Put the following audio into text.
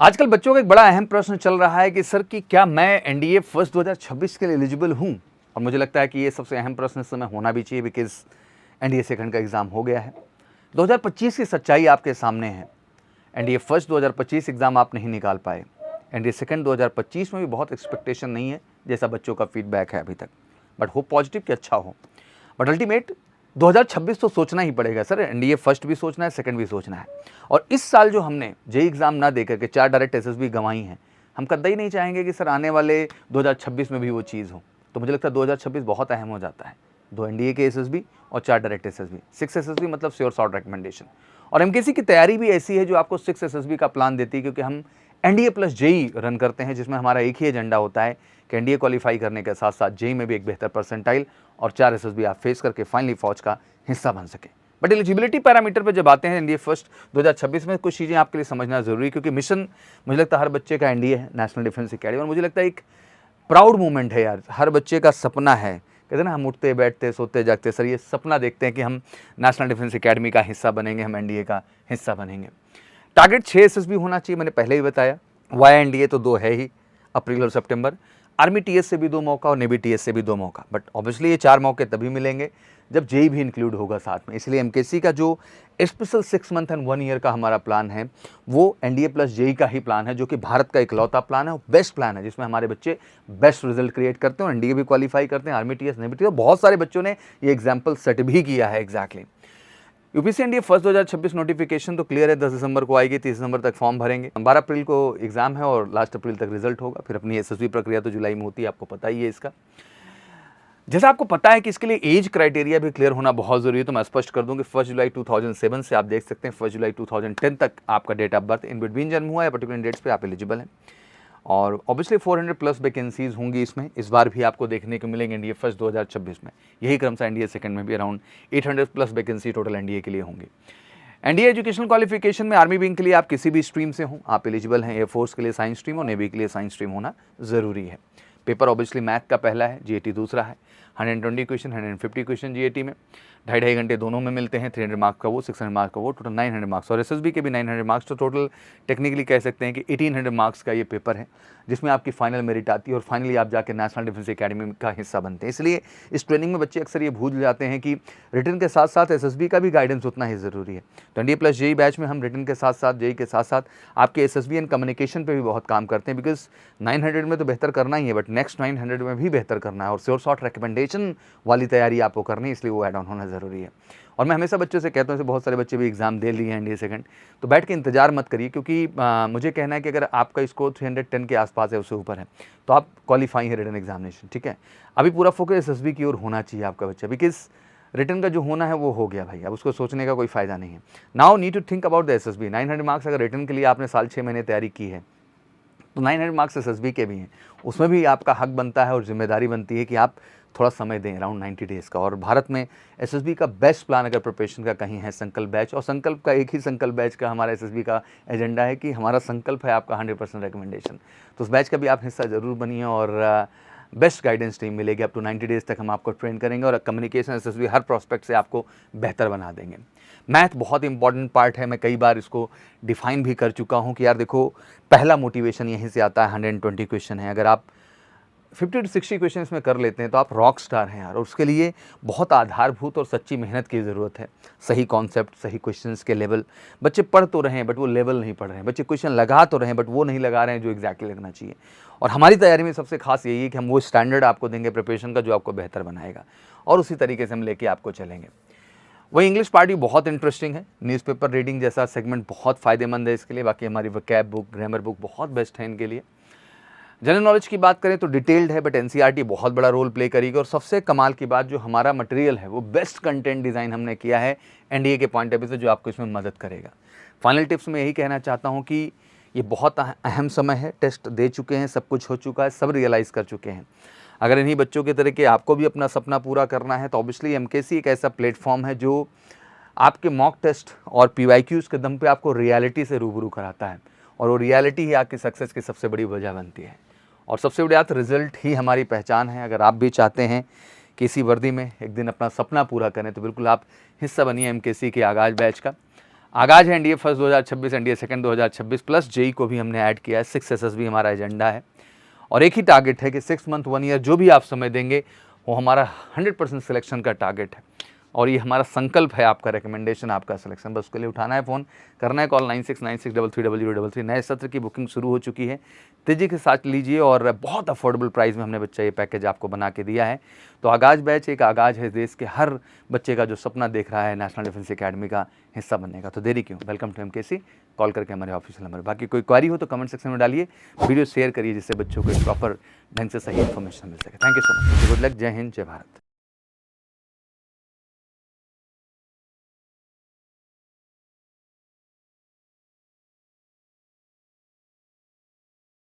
आजकल बच्चों का एक बड़ा अहम प्रश्न चल रहा है कि सर कि क्या मैं एनडीए फर्स्ट 2026 के लिए एलिजिबल हूं। और मुझे लगता है कि ये सबसे अहम प्रश्न इस समय होना भी चाहिए, बिकॉज एनडीए सेकंड का एग्ज़ाम हो गया है। 2025 की सच्चाई आपके सामने है। एनडीए फर्स्ट 2025 एग्ज़ाम आप नहीं निकाल पाए। एनडीए सेकंड 2025 में भी बहुत एक्सपेक्टेशन नहीं है, जैसा बच्चों का फीडबैक है अभी तक। बट होप पॉजिटिव कि अच्छा हो। बट अल्टीमेट 2026 तो सोचना ही पड़ेगा सर। एनडीए फर्स्ट भी सोचना है, सेकंड भी सोचना है। और इस साल जो हमने जेईई एग्ज़ाम ना देकर के 4 डायरेक्ट एसएसबी गंवाई हैं, हम कतई नहीं चाहेंगे कि सर आने वाले 2026 में भी वो चीज़ हो। तो मुझे लगता है 2026 बहुत अहम हो जाता है। 2 एनडीए के एसएसबी और 4 डायरेक्ट एसएसबी। 6 एसएसबी मतलब श्योर शॉर्ट रिकमेंडेशन। और एमकेसी की तैयारी भी ऐसी है जो आपको 6 एसएसबी का प्लान देती है, क्योंकि हम एनडीए प्लस जेईई रन करते हैं, जिसमें हमारा एक ही एजेंडा होता है कि एनडीए क्वालिफाई करने के साथ साथ जेईई में भी एक बेहतर परसेंटाइल और 4 एसएसबी आप फेस करके फाइनली फौज का हिस्सा बन सके। बट एलिजिबिलिटी पैरामीटर पर जब आते हैं एनडीए फर्स्ट 2026 में, कुछ चीज़ें आपके लिए समझना जरूरी है, क्योंकि मिशन मुझे लगता है हर बच्चे का एनडीए है, नेशनल डिफेंस अकेडमी। और मुझे लगता है एक प्राउड मोमेंट है यार, हर बच्चे का सपना है। कहते हैं ना, हम उठते बैठते सोते जागते सर ये सपना देखते हैं कि हम नेशनल डिफेंस अकेडमी का हिस्सा बनेंगे, हम एनडीए का हिस्सा बनेंगे। टारगेट 6 एसएसबी होना चाहिए, मैंने पहले ही बताया। वाई एनडीए तो 2 है ही, अप्रैल और सितंबर। आर्मी टीएस से भी 2 मौका और नेवी टीएस से भी 2 मौका। बट ऑब्वियसली ये 4 मौके तभी मिलेंगे जब जेईई भी इंक्लूड होगा साथ में। इसलिए एमकेसी का जो स्पेशल 6 मंथ एंड 1 ईयर का हमारा प्लान है, वो एनडीए प्लस जेईई का ही प्लान है, जो कि भारत का इकलौता प्लान है और बेस्ट प्लान है, जिसमें हमारे बच्चे बेस्ट रिजल्ट क्रिएट करते हैं और एनडीए भी क्वालिफाई करते हैं, आर्मी टीएस नेवी टीएस। बहुत सारे बच्चों ने ये एग्जाम्पल सेट भी किया है। Exactly UPC NDA first 2026 notification तो क्लियर है, 10 दिसंबर को आएगी, 30 दिसंबर तक फॉर्म भरेंगे, 12 अप्रैल को एग्जाम है और लास्ट अप्रैल तक रिजल्ट होगा। फिर अपनी एसएसबी प्रक्रिया तो जुलाई में होती है, आपको पता ही है इसका। जैसा आपको पता है कि इसके लिए एज क्राइटेरिया भी क्लियर होना बहुत जरूरी है, तो मैं स्पष्ट कर दूं कि 1 जुलाई 2007 से आप देख सकते हैं 1 जुलाई 2010 तक आपका date of birth in between जन्म हुआ है, पर्टिकुलर डेट्स पे आप एलिजिबल हैं। और ऑब्वियसली 400 प्लस वैकेंसीज होंगी इसमें, इस बार भी आपको देखने को मिलेंगे एनडीए फर्स्ट 2026 में। यही क्रम से एनडीए सेकंड में भी around 800 plus vacancy total NDA के लिए होंगी। एनडीए एजुकेशनल क्वालिफिकेशन में आर्मी विंग के लिए आप किसी भी स्ट्रीम से हों आप एलिजिबल हैं। एयरफोर्स के लिए साइंस स्ट्रीम और नेवी के लिए साइंस स्ट्रीम होना ज़रूरी है। पेपर ऑब्वियसली मैथ का पहला है, जीएटी दूसरा है। 120 क्वेश्चन 150 क्वेश्चन जीएटी में, 2.5 घंटे दोनों में मिलते हैं। 300 मार्क्स का वो, 600 मार्क्स का वो, टोटल 900 मार्क्स। और एसएसबी के भी 900 मार्क्स। तो टोटल टेक्निकली कह सकते हैं कि 1800 मार्क्स का ये पेपर है, जिसमें आपकी फाइनल मेरिट आती है और फाइनली आप जाके नेशनल डिफेंस अकेडमी का हिस्सा बनते हैं। इसलिए इस ट्रेनिंग में बच्चे अक्सर ये भूल जाते हैं कि रिटन के साथ साथ एसएसबी का भी गाइडेंस उतना ही ज़रूरी है। तो एनडीए प्लस जेईई बैच में हम रिटन के साथ साथ जेईई के साथ साथ आपके एसएसबी एंड कम्युनिकेशन पे भी बहुत काम करते हैं, बिकॉज 900 में तो बेहतर करना ही है, बट नेक्स्ट 900 में भी बेहतर करना है और श्योर शॉर्ट रिकमेंडेशन वाली तैयारी आपको करनी है, इसलिए वो ऐड ऑन होना ज़रूरी है। और मैं हमेशा बच्चों से कहता हूँ, बहुत सारे बच्चे भी एग्जाम दे लिए हैं एनडीए सेकंड, तो बैठ के इंतजार मत करिए, क्योंकि मुझे कहना है कि अगर आपका स्कोर 310 के आसपास है, उससे ऊपर है, तो आप क्वालिफाई है रिटन एग्जामिनेशन। ठीक है, अभी पूरा फोकस एसएसबी की ओर होना चाहिए आपका बच्चा, बिकॉज रिटन का जो होना है वो हो गया भाई, अब उसको सोचने का कोई फायदा नहीं है। Now need to think about the SSB. 900 marks अगर रिटन के लिए आपने साल 6 महीने तैयारी की है, तो 900 मार्क्स एसएसबी के भी हैं, उसमें भी आपका हक बनता है और जिम्मेदारी बनती है कि आप थोड़ा समय दें, अराउंड 90 डेज़ का। और भारत में एसएसबी का बेस्ट प्लान अगर प्रिपरेशन का कहीं है, संकल्प बैच। और संकल्प का एक ही संकल्प बैच का हमारा एसएसबी का एजेंडा है कि हमारा संकल्प है आपका 100% रिकमेंडेशन। तो उस बैच का भी आप हिस्सा ज़रूर बनिए और बेस्ट गाइडेंस टीम मिलेगी। अप टू 90 डेज़ तक हम आपको ट्रेन करेंगे और कम्युनिकेशन एसएसबी हर प्रोस्पेक्ट से आपको बेहतर बना देंगे। मैथ बहुत इंपॉर्टेंट पार्ट है, मैं कई बार इसको डिफाइन भी कर चुका हूँ कि यार देखो, पहला मोटिवेशन यहीं से आता है। 120 क्वेश्चन है, अगर आप 50 to 60 क्वेश्चन इसमें कर लेते हैं तो आप रॉक स्टार हैं यार। और उसके लिए बहुत आधारभूत और सच्ची मेहनत की ज़रूरत है। सही कॉन्सेप्ट, सही क्वेश्चंस के लेवल, बच्चे पढ़ तो रहे हैं बट वो लेवल नहीं पढ़ रहे हैं, बच्चे क्वेश्चन लगा तो रहे हैं बट वो नहीं लगा रहे हैं जो एग्जैक्टली लगना चाहिए। और हमारी तैयारी में सबसे खास यही है कि हम वो स्टैंडर्ड आपको देंगे प्रिपरेशन का जो आपको बेहतर बनाएगा, और उसी तरीके से हम लेके आपको चलेंगे। वही इंग्लिश पार्ट भी बहुत इंटरेस्टिंग है। न्यूज़पेपर रीडिंग जैसा सेगमेंट बहुत फ़ायदेमंद है इसके लिए। बाकी हमारी वोकैब बुक, ग्रामर बुक बहुत बेस्ट है इनके लिए। जनरल नॉलेज की बात करें तो डिटेल्ड है, बट एनसीईआरटी बहुत बड़ा रोल प्ले करेगी। और सबसे कमाल की बात, जो हमारा मटेरियल है वो बेस्ट कंटेंट डिज़ाइन हमने किया है एनडीए के पॉइंट ऑफ व्यू से, जो आपको इसमें मदद करेगा। फाइनल टिप्स में यही कहना चाहता हूँ कि ये बहुत अहम समय है। टेस्ट दे चुके हैं, सब कुछ हो चुका है, सब रियलाइज़ कर चुके हैं। अगर इन्हीं बच्चों के तरह के आपको भी अपना सपना पूरा करना है, तो ऑब्वियसली एमकेसी एक ऐसा प्लेटफॉर्म है जो आपके मॉक टेस्ट और पीवाईक्यूज़ के दम पे आपको रियलिटी से रूबरू कराता है, और वो रियलिटी ही आपकी सक्सेस की सबसे बड़ी वजह बनती है। और सबसे बड़ी बात, रिजल्ट ही हमारी पहचान है। अगर आप भी चाहते हैं कि इसी वर्दी में एक दिन अपना सपना पूरा करें, तो बिल्कुल आप हिस्सा बनिए एमकेसी के आगाज़ बैच का। आगाज है NDA first 2026, NDA second 2026 plus JE को भी हमने ऐड किया है। 6 SSB हमारा एजेंडा है और एक ही टारगेट है कि 6 मंथ 1 ईयर जो भी आप समय देंगे वो हमारा 100% सिलेक्शन का टारगेट है और ये हमारा संकल्प है, आपका रिकमेंडेशन, आपका सिलेक्शन। बस उसके लिए उठाना है फ़ोन, करना है कॉल 9696330033। नए सत्र की बुकिंग शुरू हो चुकी है, तेज़ी के साथ लीजिए और बहुत अफोर्डेबल प्राइस में हमने बच्चा ये पैकेज आपको बना के दिया है। तो आगाज बैच एक आगाज है देश के हर बच्चे का जो सपना देख रहा है नेशनल डिफेंस अकेडमी का हिस्सा बनने का। तो देरी क्यों, वेलकम टू MKC। कॉल करके हमारे ऑफिशियल नंबर। बाकी कोई क्वारी हो तो कमेंट सेक्शन में डालिए, वीडियो शेयर करिए जिससे बच्चों को एक प्रॉपर ढंग से सही इन्फॉर्मेशन मिल सके। Thank you so much, good luck, जय हिंद, जय भारत।